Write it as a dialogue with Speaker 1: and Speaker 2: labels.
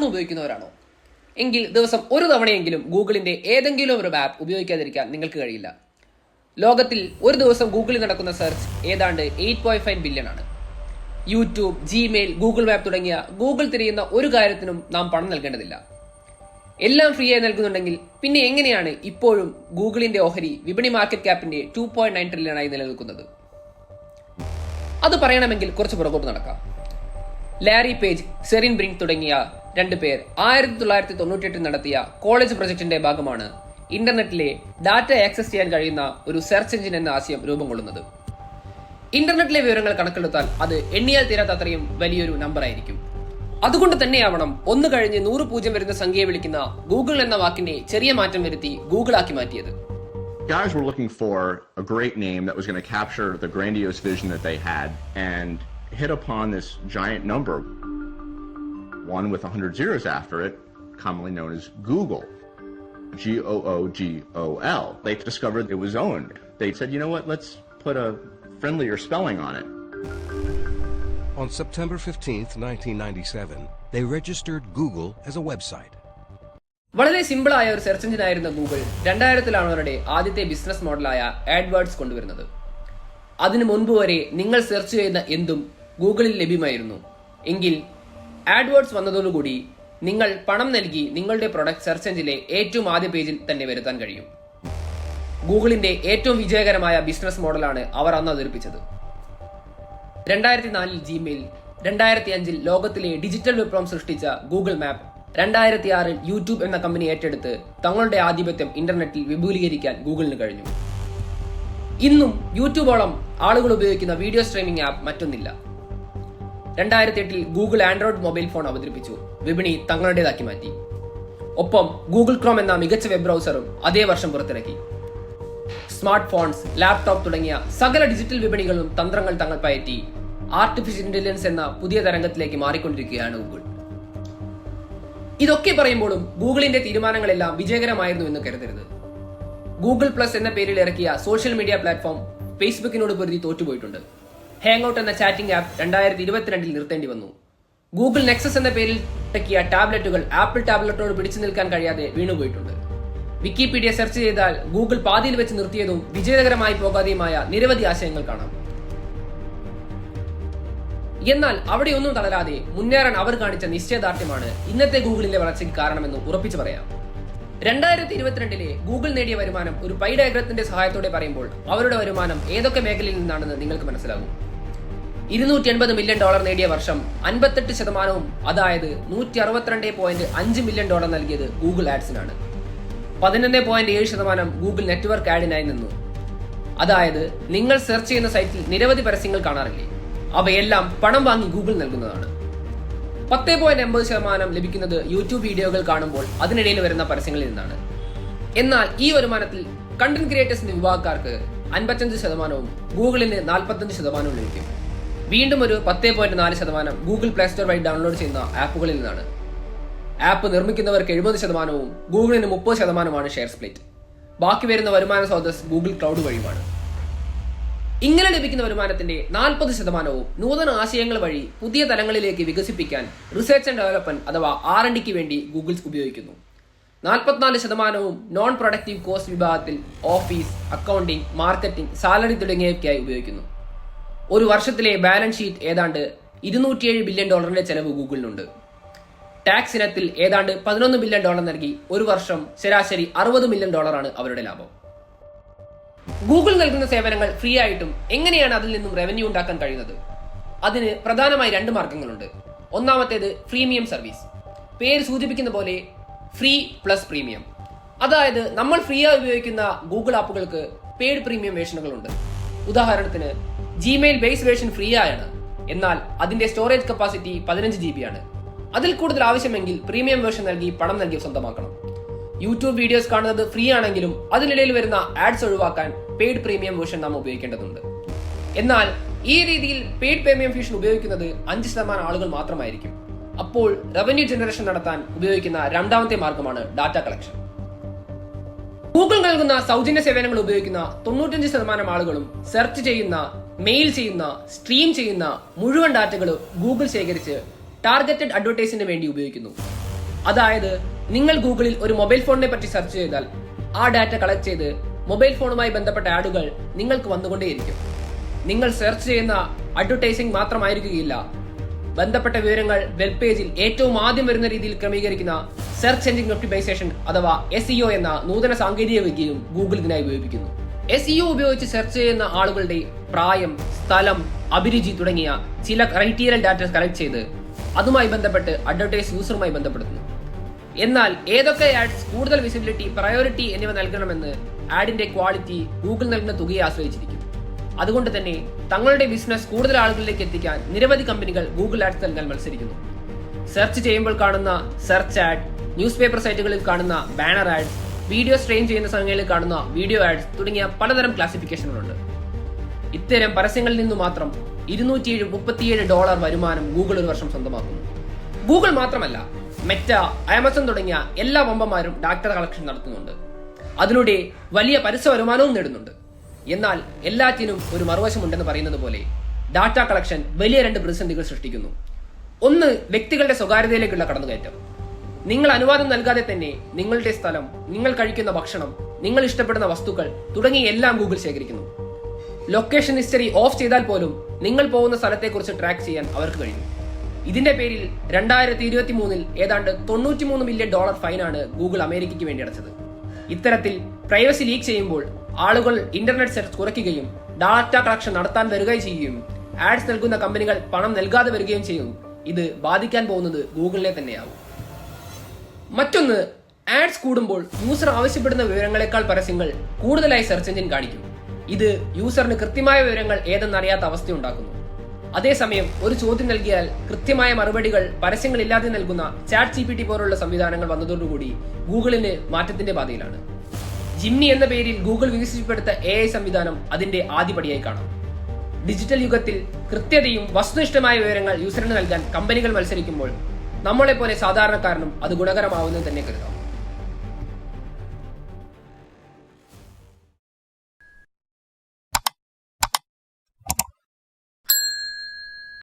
Speaker 1: എന്നും ഉപയോഗിക്കുന്നവരാണോ? എങ്കിൽ ദിവസം ഒരു തവണയെങ്കിലും ഗൂഗിളിന്റെ ഏതെങ്കിലും ഒരു ആപ്പ് ഉപയോഗിക്കാതിരിക്കാൻ നിങ്ങൾക്ക് കഴിയില്ല. ലോകത്തിൽ ഒരു ദിവസം ഗൂഗിളിൽ നടക്കുന്ന സെർച്ച് ഏതാണ്ട് 8.5 ബില്യൺ ആണ്. യൂട്യൂബ്, ജിമെയിൽ, ഗൂഗിൾ മാപ്പ് തുടങ്ങിയ ഗൂഗിൾ തിരയുന്ന ഒരു കാര്യത്തിനും നാം പണം നൽകേണ്ടതില്ല. എല്ലാം ഫ്രീ ആയി നൽകുന്നുണ്ടെങ്കിൽ പിന്നെ എങ്ങനെയാണ് ഇപ്പോഴും ഗൂഗിളിന്റെ ഓഹരി വിപണി മാർക്കറ്റ് ക്യാപ്പിന്റെ 2.9 ട്രില്യൺ ആയി നിലനിൽക്കുന്നത്? അത് പറയണമെങ്കിൽ കുറച്ച് പുറകോട്ട് നടക്കാം. ലാരി പേജ്, സെറിൻ ബ്രിങ്ക് തുടങ്ങിയ രണ്ടുപേർ 1998 നടത്തിയ കോളേജ് പ്രൊജക്ടിന്റെ ഭാഗമാണ് ഇന്റർനെറ്റിലെ ഡാറ്റ ആക്സസ് ചെയ്യാൻ കഴിയുന്ന ഒരു സെർച്ച് എഞ്ചിൻ എന്ന ആശയം രൂപം കൊള്ളുന്നത്. ഇന്റർനെറ്റിലെ വിവരങ്ങൾ കണക്കെടുത്താൽ അത് എണ്ണിയാൽ തീരാത്ത അത്രയും വലിയൊരു നമ്പർ ആയിരിക്കും. അതുകൊണ്ട് തന്നെയാവണം 1 കഴിഞ്ഞ് 100 പൂജ്യം വരുന്ന സംഖ്യയെ വിളിക്കുന്ന ഗൂഗിൾ എന്ന വാക്കിന്റെ ചെറിയ മാറ്റം വരുത്തി ഗൂഗിൾ ആക്കി മാറ്റിയത്.
Speaker 2: Guys were looking for a great name that was going to capture the grandiose vision that they had and hit upon this giant number, one with 100 zeros after it, commonly known as Google. Googol. They discovered it was owned. They said, you know what, let's put a friendlier spelling on it.
Speaker 3: On September 15th, 1997, they registered Google as a website.
Speaker 1: വളരെ സിമ്പിളായ ഒരു search engine ആയിരുന്ന Google 2000-ലാണ് അവരുടെ ആദ്യത്തെ business മോഡലായ AdWords കൊണ്ടുവരുന്നത്. അതിനു മുൻപ് വരെ നിങ്ങൾ സെർച്ച് ചെയ്യുന്ന എന്തും ഗൂഗിളിൽ ലഭ്യമായിരുന്നു. എങ്കിൽ ആഡ്വേർഡ്സ് വന്നതോടുകൂടി നിങ്ങൾ പണം നൽകി നിങ്ങളുടെ പ്രൊഡക്റ്റ് സെർച്ച് എഞ്ചിനിലെ ഏറ്റവും ആദ്യ പേജിൽ തന്നെ വരുത്താൻ കഴിയും. ഗൂഗിളിന്റെ ഏറ്റവും വിജയകരമായ ബിസിനസ് മോഡലാണ് അവർ അന്ന് അവതരിപ്പിച്ചത്. 2004 ജിമെയിൽ, 2005 ലോകത്തിലെ ഡിജിറ്റൽ വിപ്ലവം സൃഷ്ടിച്ച ഗൂഗിൾ മാപ്പ്, 2006 യൂട്യൂബ് എന്ന കമ്പനി ഏറ്റെടുത്ത് തങ്ങളുടെ ആധിപത്യം ഇന്റർനെറ്റിൽ വിപുലീകരിക്കാൻ ഗൂഗിളിന് കഴിഞ്ഞു. ഇന്നും യൂട്യൂബോളം ആളുകൾ ഉപയോഗിക്കുന്ന വീഡിയോ സ്ട്രീമിംഗ് ആപ്പ് മറ്റൊന്നില്ല. 2008 ഗൂഗിൾ ആൻഡ്രോയിഡ് മൊബൈൽ ഫോൺ അവതരിപ്പിച്ചു, വിപണി തങ്ങളുടേതാക്കി മാറ്റി. ഒപ്പം ഗൂഗിൾ ക്രോം എന്ന മികച്ച വെബ് ബ്രൗസറും അതേ വർഷം പുറത്തിറക്കി. സ്മാർട്ട് ഫോൺസ്, ലാപ്ടോപ്പ് തുടങ്ങിയ സകല ഡിജിറ്റൽ വിപണികളും തന്ത്രങ്ങൾ തങ്ങൾ പയറ്റി ആർട്ടിഫിഷ്യൽ ഇന്റലിജൻസ് എന്ന പുതിയ തരംഗത്തിലേക്ക് മാറിക്കൊണ്ടിരിക്കുകയാണ് ഗൂഗിൾ. ഇതൊക്കെ പറയുമ്പോഴും ഗൂഗിളിന്റെ തീരുമാനങ്ങളെല്ലാം വിജയകരമായിരുന്നു എന്ന് കരുതരുത്. ഗൂഗിൾ പ്ലസ് എന്ന പേരിൽ ഇറക്കിയ സോഷ്യൽ മീഡിയ പ്ലാറ്റ്ഫോം ഫേസ്ബുക്കിനോട് പൊരുതി തോറ്റുപോയിട്ടുണ്ട്. ഹാങ് ഔട്ട് എന്ന ചാറ്റിംഗ് ആപ്പ് 2022 നിർത്തേണ്ടി വന്നു. ഗൂഗിൾ നെക്സസ് എന്ന പേരിൽ ഇറക്കിയ ടാബ്ലറ്റുകൾ ആപ്പിൾ ടാബ്ലറ്റോട് പിടിച്ചു നിൽക്കാൻ കഴിയാതെ വീണുപോയിട്ടുണ്ട്. വിക്കിപീഡിയ സെർച്ച് ചെയ്താൽ ഗൂഗിൾ പാതിയിൽ വെച്ച് നിർത്തിയതും വിജയകരമായി പോകാതെയുമായ നിരവധി ആശയങ്ങൾ കാണാം. എന്നാൽ അവിടെയൊന്നും തളരാതെ മുന്നേറാൻ അവർ കാണിച്ച നിശ്ചയദാർഢ്യമാണ് ഇന്നത്തെ ഗൂഗിളിന്റെ വളർച്ചയ്ക്ക് കാരണമെന്ന് ഉറപ്പിച്ചു പറയാം. 2022 ഗൂഗിൾ നേടിയ വരുമാനം ഒരു പൈ ഡയഗ്രത്തിന്റെ സഹായത്തോടെ പറയുമ്പോൾ അവരുടെ വരുമാനം ഏതൊക്കെ മേഖലയിൽ നിന്നാണെന്ന് നിങ്ങൾക്ക് മനസ്സിലാകും. $280 മില്യൺ നേടിയ വർഷം 58%, അതായത് $162.5 മില്യൺ നൽകിയത് ഗൂഗിൾ ആഡ്സിനാണ്. 11.7% ഗൂഗിൾ നെറ്റ്വർക്ക് ആഡിനായി നിന്നു. അതായത് നിങ്ങൾ സെർച്ച് ചെയ്യുന്ന സൈറ്റിൽ നിരവധി പരസ്യങ്ങൾ കാണാറില്ലേ, അവയെല്ലാം പണം വാങ്ങി ഗൂഗിൾ നൽകുന്നതാണ്. 10.80% ലഭിക്കുന്നത് യൂട്യൂബ് വീഡിയോകൾ കാണുമ്പോൾ അതിനിടയിൽ വരുന്ന പരസ്യങ്ങളിൽ നിന്നാണ്. എന്നാൽ ഈ വരുമാനത്തിൽ കണ്ടന്റ് ക്രിയേറ്റേഴ്സിന്റെ വിഭാഗക്കാർക്ക് 55%, ഗൂഗിളിന് 45% ലഭിക്കും. വീണ്ടും ഒരു 10.4% ഗൂഗിൾ പ്ലേ സ്റ്റോർ വഴി ഡൗൺലോഡ് ചെയ്യുന്ന ആപ്പുകളിൽ നിന്നാണ്. ആപ്പ് നിർമ്മിക്കുന്നവർക്ക് 70%, ഗൂഗിളിന് 30% ഷെയർ സ്പ്ലിറ്റ്. ബാക്കി വരുന്ന വരുമാന സ്രോതസ് ഗൂഗിൾ ക്ലൗഡ് വഴിയുമാണ്. ഇങ്ങനെ ലഭിക്കുന്ന വരുമാനത്തിന്റെ 40% നൂതന ആശയങ്ങൾ വഴി പുതിയ തലങ്ങളിലേക്ക് വികസിപ്പിക്കാൻ റിസർച്ച് ആൻഡ് ഡെവലപ്മെന്റ് അഥവാ R&Dക്ക് വേണ്ടി ഗൂഗിൾ ഉപയോഗിക്കുന്നു. 44% നോൺ പ്രൊഡക്റ്റീവ് കോസ്റ്റ് വിഭാഗത്തിൽ ഓഫീസ്, അക്കൗണ്ടിംഗ്, മാർക്കറ്റിംഗ്, സാലറി തുടങ്ങിയവയ്ക്കായി ഉപയോഗിക്കുന്നു. ഒരു വർഷത്തിലെ ബാലൻസ് ഷീറ്റ് ഏതാണ്ട് $207 ബില്യൺ ചെലവ് ഗൂഗിളിനുണ്ട്. ടാക്സ് ഇനത്തിൽ ഏതാണ്ട് $11 ബില്യൺ നൽകി ഒരു വർഷം ശരാശരി $60 മില്യൺ അവരുടെ ലാഭം. ഗൂഗിൾ നൽകുന്ന സേവനങ്ങൾ ഫ്രീ ആയിട്ടും എങ്ങനെയാണ് അതിൽ നിന്നും റവന്യൂ ഉണ്ടാക്കാൻ കഴിയുന്നത്? അതിന് പ്രധാനമായി 2 മാർഗങ്ങളുണ്ട്. ഒന്നാമത്തേത് ഫ്രീമിയം സർവീസ്. പേര് സൂചിപ്പിക്കുന്ന പോലെ ഫ്രീ പ്ലസ് പ്രീമിയം. അതായത് നമ്മൾ ഫ്രീ ആയി ഉപയോഗിക്കുന്ന ഗൂഗിൾ ആപ്പുകൾക്ക് പെയ്ഡ് പ്രീമിയം വേർഷനുകളുണ്ട്. ഉദാഹരണത്തിന് ജിമെയിൽ ബേസ് വേർഷൻ ഫ്രീ ആണ്, എന്നാൽ അതിന്റെ സ്റ്റോറേജ് കപ്പാസിറ്റി 15 GB ആണ്. അതിൽ കൂടുതൽ ആവശ്യമെങ്കിൽ പ്രീമിയം വേർഷൻ നൽകി പണം നൽകി സ്വന്തമാക്കണം. യൂട്യൂബ് വീഡിയോസ് കാണുന്നത് ഫ്രീ ആണെങ്കിലും അതിനിടയിൽ വരുന്ന ആഡ്സ് ഒഴിവാക്കാൻ പെയ്ഡ് പ്രീമിയം വേർഷൻ നാം ഉപയോഗിക്കേണ്ടതുണ്ട്. എന്നാൽ ഈ രീതിയിൽ പെയ്ഡ് പ്രീമിയം വേർഷൻ ഉപയോഗിക്കുന്നത് 5% ആളുകൾ മാത്രമായിരിക്കും. അപ്പോൾ റവന്യൂ ജനറേഷൻ നടത്താൻ ഉപയോഗിക്കുന്ന രണ്ടാമത്തെ മാർഗമാണ് ഡാറ്റ കളക്ഷൻ. ഗൂഗിൾ നൽകുന്ന സൗജന്യ സേവനങ്ങൾ ഉപയോഗിക്കുന്ന 95% ആളുകളും സെർച്ച് ചെയ്യുന്ന, മെയിൽ ചെയ്യുന്ന, സ്ട്രീം ചെയ്യുന്ന മുഴുവൻ ഡാറ്റകൾ ഗൂഗിൾ ശേഖരിച്ച് ടാർഗറ്റഡ് അഡ്വർടൈസിന് വേണ്ടി ഉപയോഗിക്കുന്നു. അതായത് നിങ്ങൾ ഗൂഗിളിൽ ഒരു മൊബൈൽ ഫോണിനെ പറ്റി സെർച്ച് ചെയ്താൽ ആ ഡാറ്റ കളക്ട് ചെയ്ത് മൊബൈൽ ഫോണുമായി ബന്ധപ്പെട്ട ആഡുകൾ നിങ്ങൾക്ക് വന്നുകൊണ്ടേയിരിക്കും. നിങ്ങൾ സെർച്ച് ചെയ്യുന്ന അഡ്വർടൈസിംഗ് മാത്രമായിരിക്കുകയില്ല, ബന്ധപ്പെട്ട വിവരങ്ങൾ വെബ് പേജിൽ ഏറ്റവും ആദ്യം വരുന്ന രീതിയിൽ ക്രമീകരിക്കുന്ന സെർച്ച് എഞ്ചിൻ ഒപ്റ്റിമൈസേഷൻ അഥവാ SEO എന്ന നൂതന സാങ്കേതിക വിദ്യയും ഗൂഗിൾ ഇതിനായി ഉപയോഗിക്കുന്നു. SEO ഉപയോഗിച്ച് സെർച്ച് ചെയ്യുന്ന ആളുകളുടെ പ്രായം, സ്ഥലം, അഭിരുചി തുടങ്ങിയ ചില ക്രൈറ്റീരിയൽ ഡാറ്റ കളക്ട് ചെയ്ത് അതുമായി ബന്ധപ്പെട്ട് അഡ്വർടൈസ് യൂസറുമായി ബന്ധപ്പെടുത്തുന്നു. എന്നാൽ ഏതൊക്കെ ആഡ്സ് കൂടുതൽ വിസിബിലിറ്റി, പ്രയോറിറ്റി എന്നിവ നൽകണമെന്ന് ആഡിന്റെ ക്വാളിറ്റി ഗൂഗിൾ നൽകുന്ന തുകയെ ആശ്രയിച്ചിരിക്കും. അതുകൊണ്ട് തന്നെ തങ്ങളുടെ ബിസിനസ് കൂടുതൽ ആളുകളിലേക്ക് എത്തിക്കാൻ നിരവധി കമ്പനികൾ ഗൂഗിൾ ആഡ്സ് നൽകാൻ മത്സരിക്കുന്നു. സെർച്ച് ചെയ്യുമ്പോൾ കാണുന്ന സെർച്ച് ആഡ്, ന്യൂസ് പേപ്പർ സൈറ്റുകളിൽ കാണുന്ന ബാനർ ആഡ്സ്, വീഡിയോ സ്ട്രീം ചെയ്യുന്ന സമയങ്ങളിൽ കാണുന്ന വീഡിയോ ആഡ്സ് തുടങ്ങിയ പലതരം ക്ലാസിഫിക്കേഷനുകളുണ്ട്. ഇത്തരം പരസ്യങ്ങളിൽ നിന്നു മാത്രം $237 വരുമാനം ഗൂഗിൾ ഒരു വർഷം സ്വന്തമാക്കുന്നു. ഗൂഗിൾ മാത്രമല്ല, മെറ്റ, ആമസോൺ തുടങ്ങിയ എല്ലാ വമ്പന്മാരും ഡാറ്റ കളക്ഷൻ നടത്തുന്നുണ്ട്. അതിലൂടെ വലിയ പരസ്യ വരുമാനവും നേടുന്നുണ്ട്. എന്നാൽ എല്ലാറ്റിനും ഒരു മറുവശമുണ്ടെന്ന് പറയുന്നത് പോലെ ഡാറ്റ കളക്ഷൻ വലിയ 2 പ്രതിസന്ധികൾ സൃഷ്ടിക്കുന്നു. ഒന്ന്, വ്യക്തികളുടെ സ്വകാര്യതയിലേക്കുള്ള കടന്നുകയറ്റം. നിങ്ങൾ അനുവാദം നൽകാതെ തന്നെ നിങ്ങളുടെ സ്ഥലം, നിങ്ങൾ കഴിക്കുന്ന ഭക്ഷണം, നിങ്ങൾ ഇഷ്ടപ്പെടുന്ന വസ്തുക്കൾ തുടങ്ങിയ എല്ലാം ഗൂഗിൾ ശേഖരിക്കുന്നു. ലൊക്കേഷൻ ഹിസ്റ്ററി ഓഫ് ചെയ്താൽ പോലും നിങ്ങൾ പോകുന്ന സ്ഥലത്തെക്കുറിച്ച് ട്രാക്ക് ചെയ്യാൻ അവർക്ക് കഴിയും. ഇതിന്റെ പേരിൽ 2023 ഏതാണ്ട് $93 മില്യൺ ഫൈനാണ് ഗൂഗിൾ അമേരിക്കയ്ക്ക് വേണ്ടി അടച്ചത്. ഇത്തരത്തിൽ പ്രൈവസി ലീക്ക് ചെയ്യുമ്പോൾ ആളുകൾ ഇന്റർനെറ്റ് സെർച്ച് കുറയ്ക്കുകയും ഡാറ്റ കളക്ഷൻ നടത്താൻ വരികയും ചെയ്യുകയും ആഡ്സ് നൽകുന്ന കമ്പനികൾ പണം നൽകാതെ വരികയും ചെയ്യും. ഇത് ബാധിക്കാൻ പോകുന്നത് ഗൂഗിളിനെ തന്നെയാവും. മറ്റൊന്ന്, ആഡ്സ് കൂടുമ്പോൾ യൂസർ ആവശ്യപ്പെടുന്ന വിവരങ്ങളെക്കാൾ പരസ്യങ്ങൾ കൂടുതലായി സെർച്ച് എഞ്ചിൻ കാണിക്കും. ഇത് യൂസറിന് കൃത്യമായ വിവരങ്ങൾ ഏതെന്നറിയാത്ത അവസ്ഥയുണ്ടാക്കുന്നു. അതേസമയം ഒരു ചോദ്യം നൽകിയാൽ കൃത്യമായ മറുപടികൾ പരസ്യങ്ങളില്ലാതെ നൽകുന്ന ChatGPT പോലുള്ള സംവിധാനങ്ങൾ വന്നതോടുകൂടി ഗൂഗിളിന് മാറ്റത്തിന്റെ പാതയിലാണ്. ജിമ്മി എന്ന പേരിൽ ഗൂഗിൾ വികസിപ്പിച്ചെടുത്ത AI സംവിധാനം അതിന്റെ ആദ്യപടിയായി കാണാം. ഡിജിറ്റൽ യുഗത്തിൽ കൃത്യതയും വസ്തുനിഷ്ഠമായ വിവരങ്ങൾ യൂസറിന് നൽകാൻ കമ്പനികൾ മത്സരിക്കുമ്പോൾ നമ്മളെപ്പോലെ സാധാരണക്കാരനും അത് ഗുണകരമാവുന്നത് തന്നെ കരുതാം.